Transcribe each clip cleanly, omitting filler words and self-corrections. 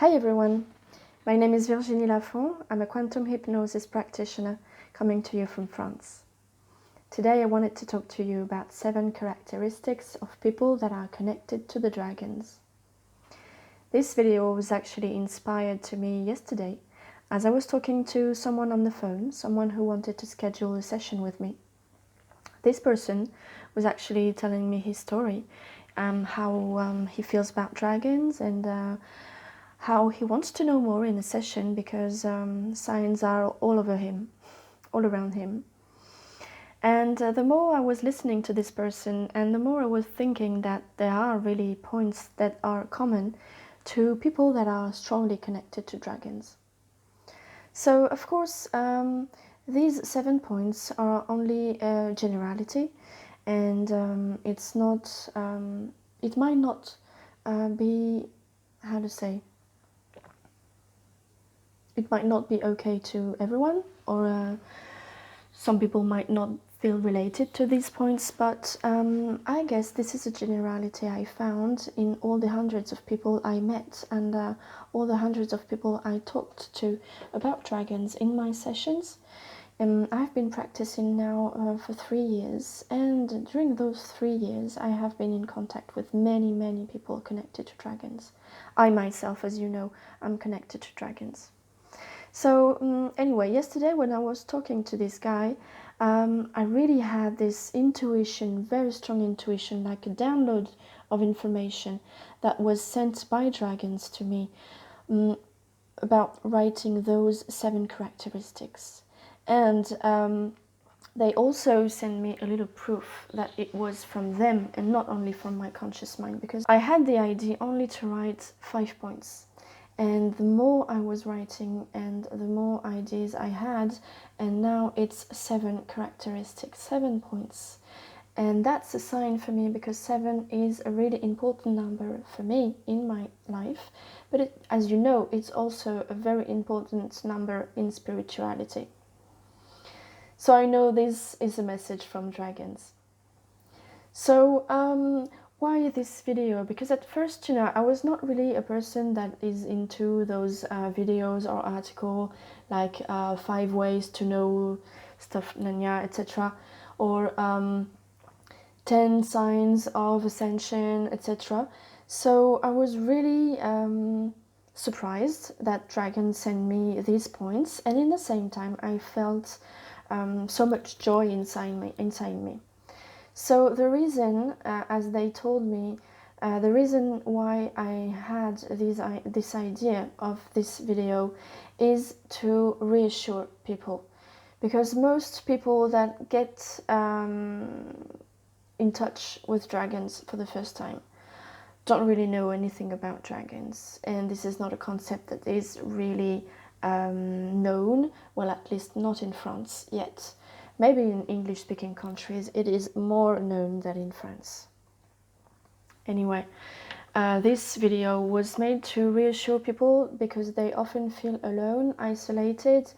Hi everyone, my name is Virginie Lafon. I'm a quantum hypnosis practitioner coming to you from France. Today I wanted to talk to you about 7 characteristics of people that are connected to the dragons. This video was actually inspired to me yesterday as I was talking to someone on the phone, someone who wanted to schedule a session with me. This person was actually telling me his story, how he feels about dragons and how he wants to know more in a session because signs are all over him, all around him. And the more I was listening to this person and the more I was thinking that there are really points that are common to people that are strongly connected to dragons. So of course these 7 points are only a generality, and it's not, it might not be, how to say, it might not be okay to everyone, or some people might not feel related to these points, but I guess this is a generality I found in all the hundreds of people I met and all the hundreds of people I talked to about dragons in my sessions. I've been practicing now for 3 years, and during those 3 years I have been in contact with many people connected to dragons. I myself, as you know, am connected to dragons. So anyway, yesterday when I was talking to this guy, I really had this intuition, very strong intuition, like a download of information that was sent by dragons to me about writing those 7 characteristics. And they also sent me a little proof that it was from them and not only from my conscious mind, because I had the idea only to write 5 points. And the more I was writing and the more ideas I had, and now it's 7 characteristics, 7 points. And that's a sign for me because 7 is a really important number for me in my life. But as you know, it's also a very important number in spirituality. So I know this is a message from dragons. So why this video? Because at first, I was not really a person that is into those videos or article like 5 ways to know stuff, etc. or 10 signs of ascension, etc. So I was really surprised that dragons sent me these points, and in the same time I felt so much joy inside me. So the reason, as they told me, the reason why I had this idea of this video is to reassure people. Because most people that get in touch with dragons for the first time don't really know anything about dragons. And this is not a concept that is really known, well, at least not in France yet. Maybe in English-speaking countries it is more known than in France. Anyway, this video was made to reassure people because they often feel alone, isolated,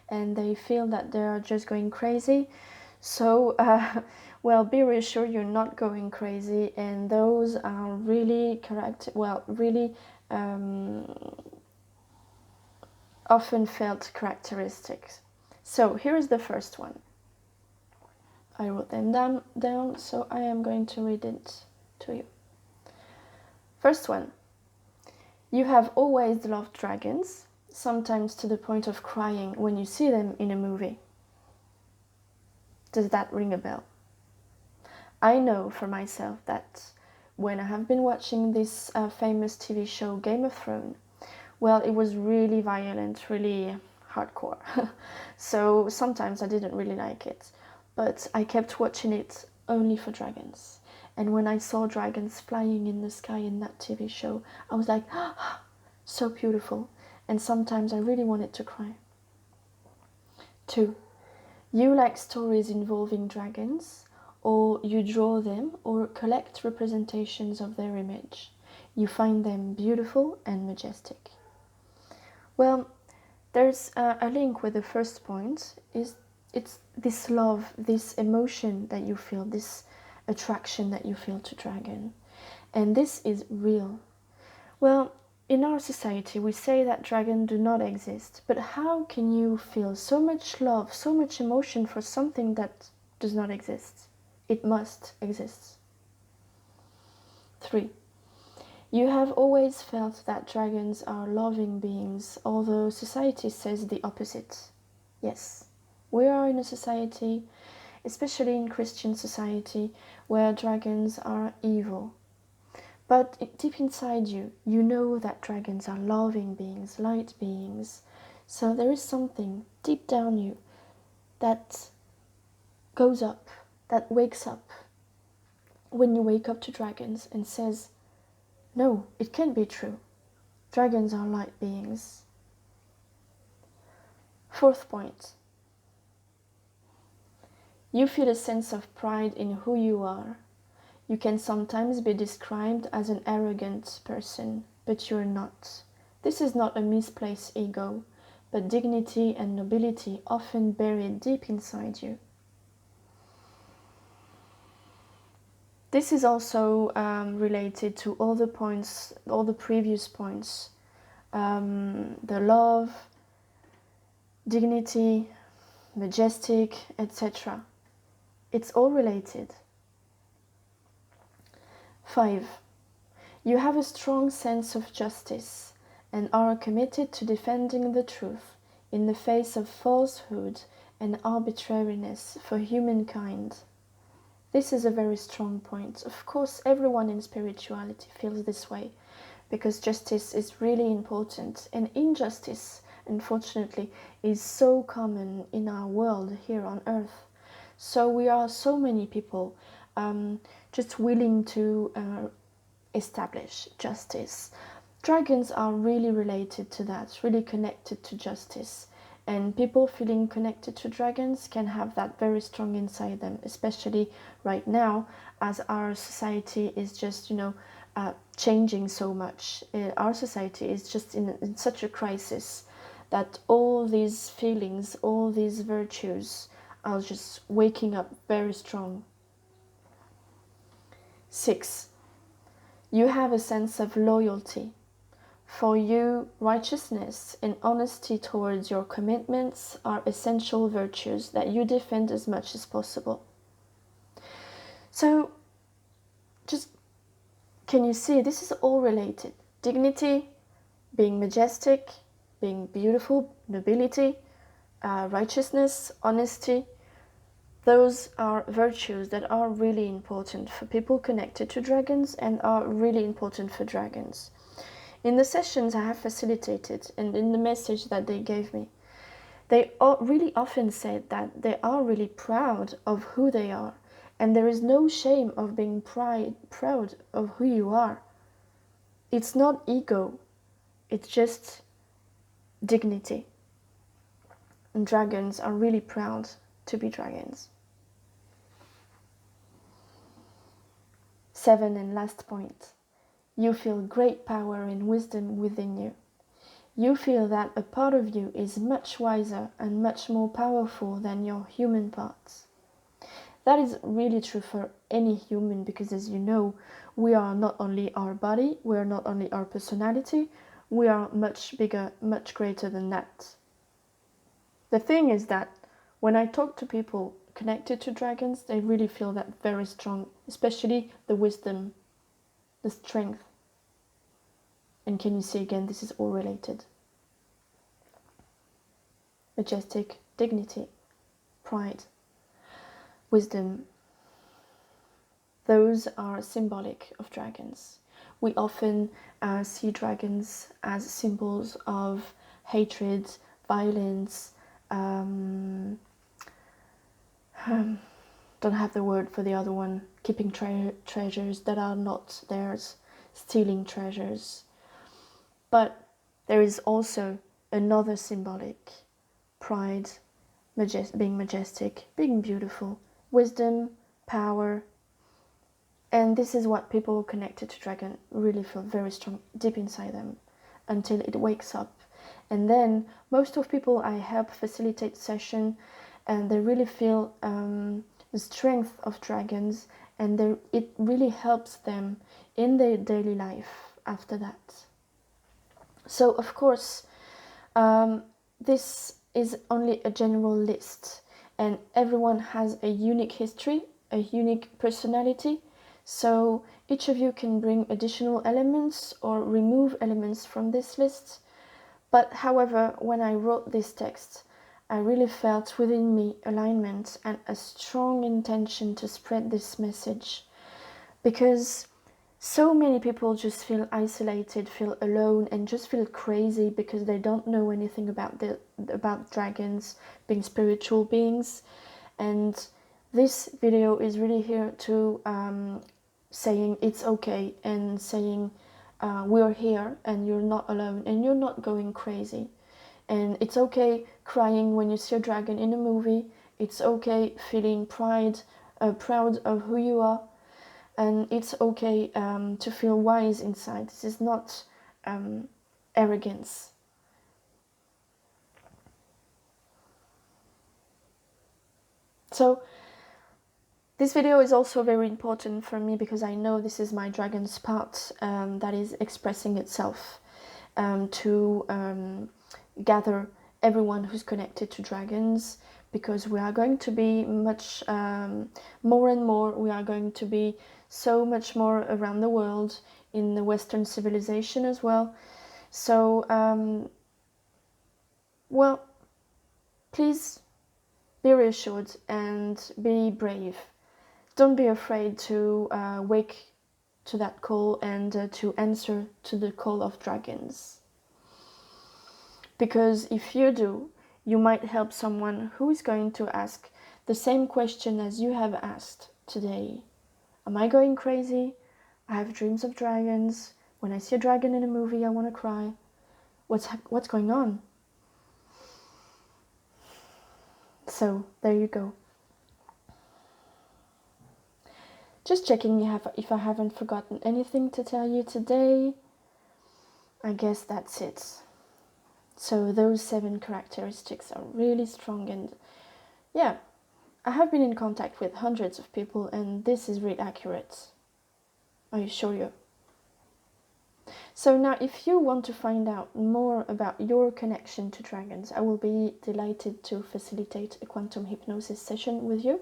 and they feel that they are just going crazy. So, well, be reassured you're not going crazy, and those are really often felt characteristics. So here is the first one. I wrote them down, so I am going to read it to you. First one. You have always loved dragons, sometimes to the point of crying when you see them in a movie. Does that ring a bell? I know for myself that when I have been watching this famous TV show Game of Thrones, well, it was really violent, really hardcore. So sometimes I didn't really like it. But I kept watching it only for dragons. And when I saw dragons flying in the sky in that TV show, I was like, oh, so beautiful. And sometimes I really wanted to cry. 2. You like stories involving dragons, or you draw them or collect representations of their image. You find them beautiful and majestic. Well, there's a link with the first point. It's this love, this emotion that you feel, this attraction that you feel to dragon. And this is real. Well, in our society, we say that dragons do not exist, but how can you feel so much love, so much emotion for something that does not exist? It must exist. 3. You have always felt that dragons are loving beings, although society says the opposite. Yes, we are in a society, especially in Christian society, where dragons are evil. But deep inside you, you know that dragons are loving beings, light beings. So there is something deep down you that goes up, that wakes up when you wake up to dragons and says, no, it can't be true. Dragons are light beings. 4th point. You feel a sense of pride in who you are. You can sometimes be described as an arrogant person, but you're not. This is not a misplaced ego, but dignity and nobility often buried deep inside you. This is also related to all the points, all the previous points. The love, dignity, majestic, etc. It's all related. 5. You have a strong sense of justice and are committed to defending the truth in the face of falsehood and arbitrariness for humankind. This is a very strong point. Of course, everyone in spirituality feels this way because justice is really important, and injustice, unfortunately, is so common in our world here on earth. So we are so many people just willing to establish justice. Dragons are really related to that, really connected to justice. And people feeling connected to dragons can have that very strong inside them, especially right now, as our society is just, changing so much. Our society is just in such a crisis that all these feelings, all these virtues are just waking up very strong. 6. You have a sense of loyalty. For you, righteousness and honesty towards your commitments are essential virtues that you defend as much as possible. So, just can you see, this is all related. Dignity, being majestic, being beautiful, nobility, righteousness, honesty. Those are virtues that are really important for people connected to dragons and are really important for dragons. In the sessions I have facilitated and in the message that they gave me, they really often said that they are really proud of who they are, and there is no shame of being proud of who you are. It's not ego, it's just dignity. And dragons are really proud to be dragons. 7 and last point. You feel great power and wisdom within you. You feel that a part of you is much wiser and much more powerful than your human parts. That is really true for any human because, as you know, we are not only our body, we are not only our personality, we are much bigger, much greater than that. The thing is that when I talk to people connected to dragons, they really feel that very strong, especially the wisdom, the strength. And can you see again, this is all related. Majestic, dignity, pride, wisdom. Those are symbolic of dragons. We often see dragons as symbols of hatred, violence, don't have the word for the other one, keeping treasures that are not theirs, stealing treasures. But there is also another symbolic, pride, being majestic, being beautiful, wisdom, power. And this is what people connected to dragon really feel very strong deep inside them until it wakes up. And then most of people I help facilitate session, and they really feel the strength of dragons, and it really helps them in their daily life after that. So of course, this is only a general list, and everyone has a unique history, a unique personality, so each of you can bring additional elements or remove elements from this list. But however, when I wrote this text, I really felt within me alignment and a strong intention to spread this message, because so many people just feel isolated, feel alone, and just feel crazy because they don't know anything about dragons being spiritual beings. And this video is really here to saying it's okay, and saying we're here and you're not alone and you're not going crazy. And it's okay crying when you see a dragon in a movie. It's okay feeling proud of who you are. And it's okay to feel wise inside. This is not arrogance. So this video is also very important for me because I know this is my dragon's part that is expressing itself to gather everyone who's connected to dragons, because we are going to be much more and more, we are going to be so much more around the world, in the Western civilization as well. So, well, please be reassured and be brave. Don't be afraid to wake to that call and to answer to the call of dragons. Because if you do, you might help someone who is going to ask the same question as you have asked today. Am I going crazy? I have dreams of dragons. When I see a dragon in a movie, I want to cry. What's going on? So there you go. Just checking if I haven't forgotten anything to tell you today. I guess that's it. So those 7 characteristics are really strong, and yeah, I have been in contact with hundreds of people and this is really accurate, I assure you. So now, if you want to find out more about your connection to dragons, I will be delighted to facilitate a quantum hypnosis session with you.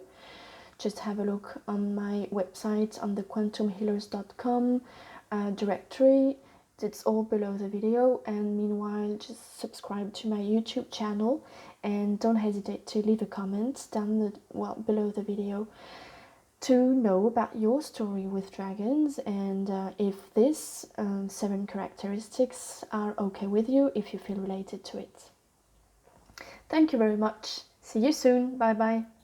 Just have a look on my website, on the quantumhealers.com directory. It's all below the video, and meanwhile just subscribe to my YouTube channel and don't hesitate to leave a comment below the video to know about your story with dragons, and if these 7 characteristics are okay with you, if you feel related to it. Thank you very much. See you soon. Bye bye.